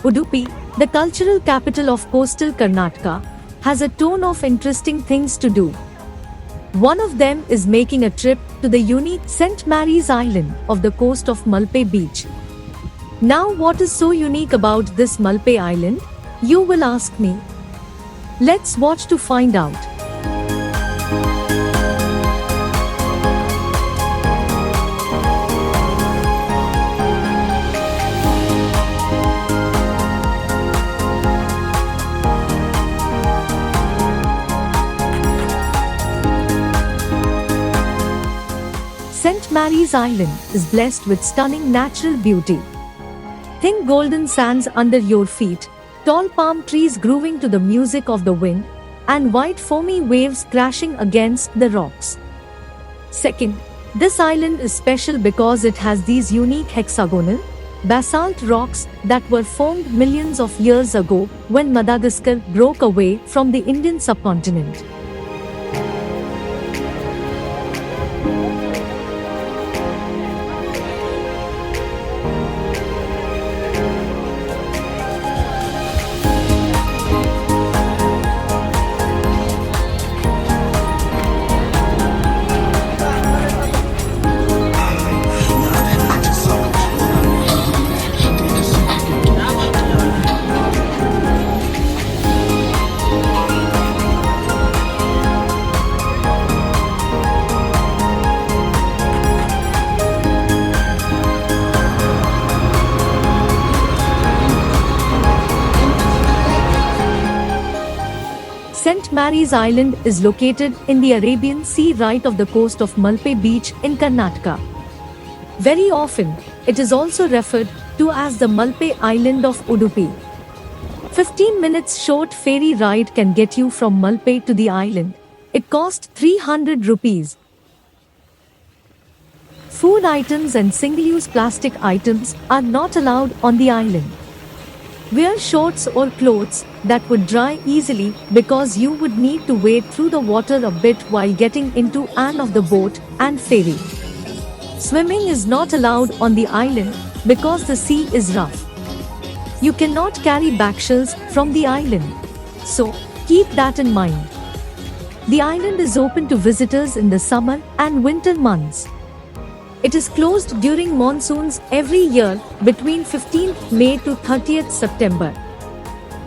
Udupi, the cultural capital of coastal Karnataka, has a ton of interesting things to do. One of them is making a trip to the unique St. Mary's Island of the coast of Malpe Beach. Now, what is so unique about this Malpe Island? You will ask me. Let's watch to find out. St. Mary's Island is blessed with stunning natural beauty. Think golden sands under your feet, tall palm trees grooving to the music of the wind, and white foamy waves crashing against the rocks. Second, this island is special because it has these unique hexagonal, basalt rocks that were formed millions of years ago when Madagascar broke away from the Indian subcontinent. St. Mary's Island is located in the Arabian Sea right off the coast of Malpe Beach in Karnataka. Very often, it is also referred to as the Malpe Island of Udupi. 15 minutes short ferry ride can get you from Malpe to the island. It costs 300 rupees. Food items and single-use plastic items are not allowed on the island. Wear shorts or clothes that would dry easily because you would need to wade through the water a bit while getting into and of the boat and ferry. Swimming is not allowed on the island because the sea is rough. You cannot carry bagshells from the island. So, keep that in mind. The island is open to visitors in the summer and winter months. It is closed during monsoons every year between 15th May to 30th September.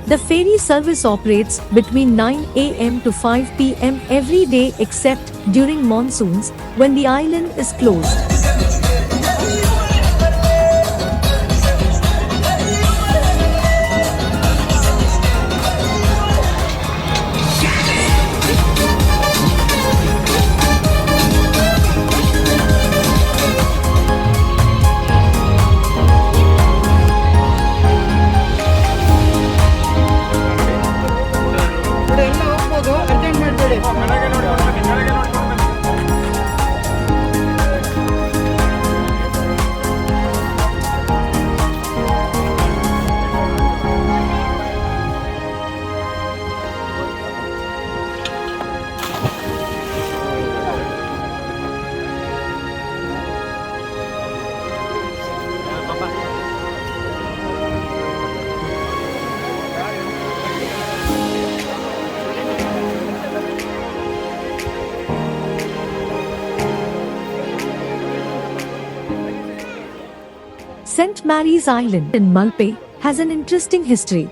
The ferry service operates between 9 a.m. to 5 p.m. every day except during monsoons when the island is closed. St. Mary's Island in Malpe has an interesting history.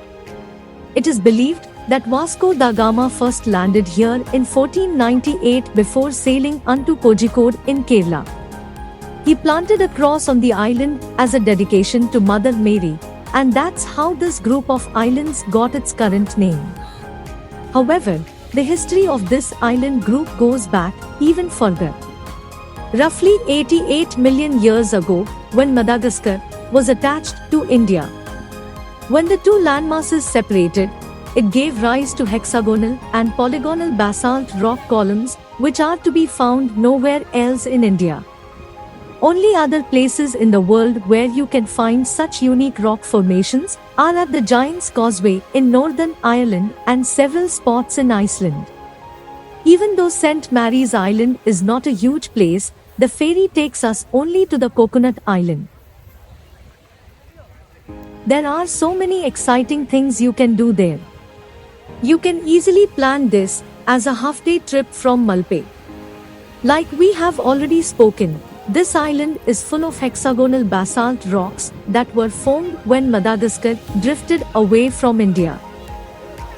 It is believed that Vasco da Gama first landed here in 1498 before sailing unto Kozhikode in Kerala. He planted a cross on the island as a dedication to Mother Mary, and that's how this group of islands got its current name. However, the history of this island group goes back even further. Roughly 88 million years ago, when Madagascar was attached to India. When the two landmasses separated, it gave rise to hexagonal and polygonal basalt rock columns, which are to be found nowhere else in India. Only other places in the world where you can find such unique rock formations are at the Giant's Causeway in Northern Ireland and several spots in Iceland. Even though St. Mary's Island is not a huge place, the ferry takes us only to the Coconut Island. There are so many exciting things you can do there. You can easily plan this as a half-day trip from Malpe. Like we have already spoken, this island is full of hexagonal basalt rocks that were formed when Madagascar drifted away from India.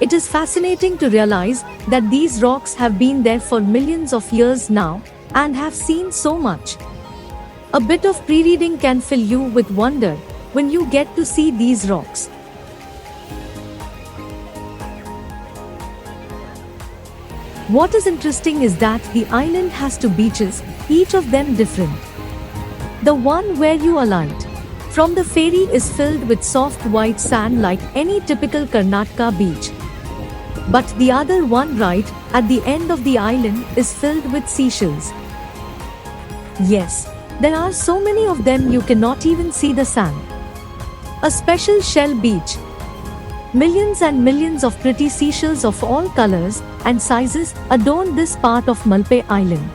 It is fascinating to realize that these rocks have been there for millions of years now and have seen so much. A bit of pre-reading can fill you with wonder when you get to see these rocks. What is interesting is that the island has two beaches, each of them different. The one where you alight from the ferry is filled with soft white sand like any typical Karnataka beach. But the other one right at the end of the island is filled with seashells. Yes, there are so many of them you cannot even see the sand. A special shell beach. Millions and millions of pretty seashells of all colors and sizes adorn this part of Malpe Island.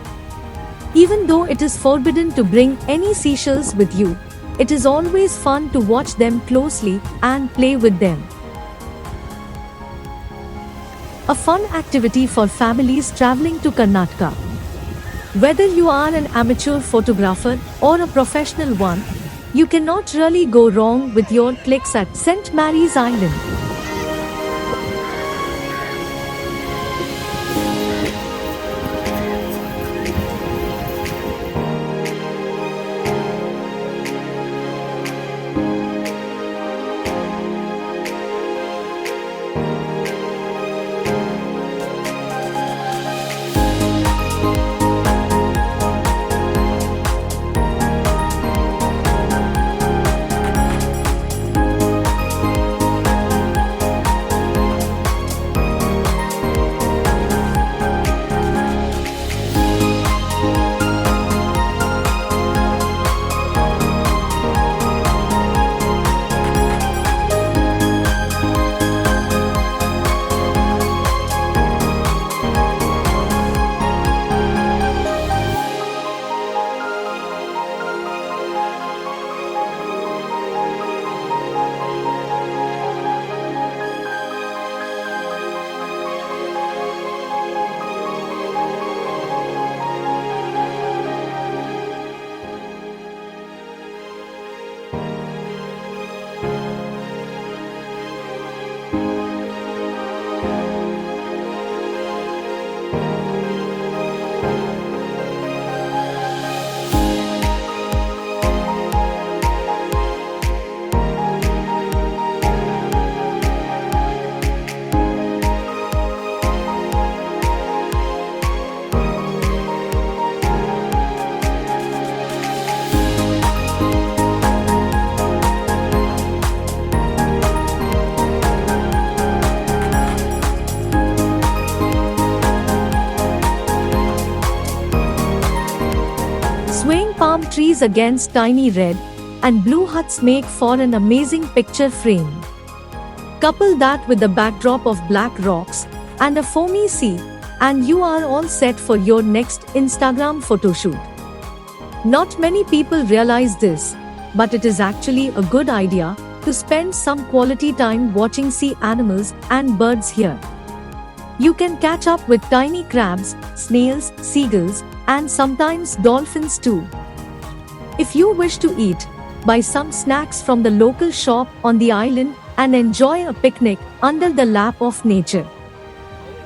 Even though it is forbidden to bring any seashells with you, it is always fun to watch them closely and play with them. A fun activity for families traveling to Karnataka. Whether you are an amateur photographer or a professional one, you cannot really go wrong with your clicks at St. Mary's Island. Swaying palm trees against tiny red and blue huts make for an amazing picture frame. Couple that with the backdrop of black rocks and a foamy sea, and you are all set for your next Instagram photoshoot. Not many people realize this, but it is actually a good idea to spend some quality time watching sea animals and birds here. You can catch up with tiny crabs, snails, seagulls, and sometimes dolphins too. If you wish to eat, buy some snacks from the local shop on the island and enjoy a picnic under the lap of nature.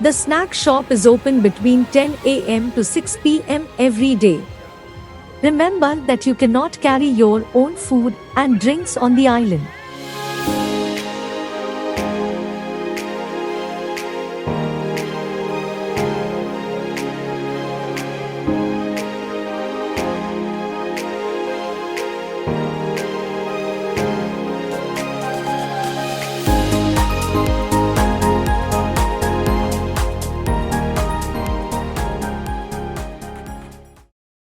The snack shop is open between 10 a.m. to 6 p.m. every day. Remember that you cannot carry your own food and drinks on the island.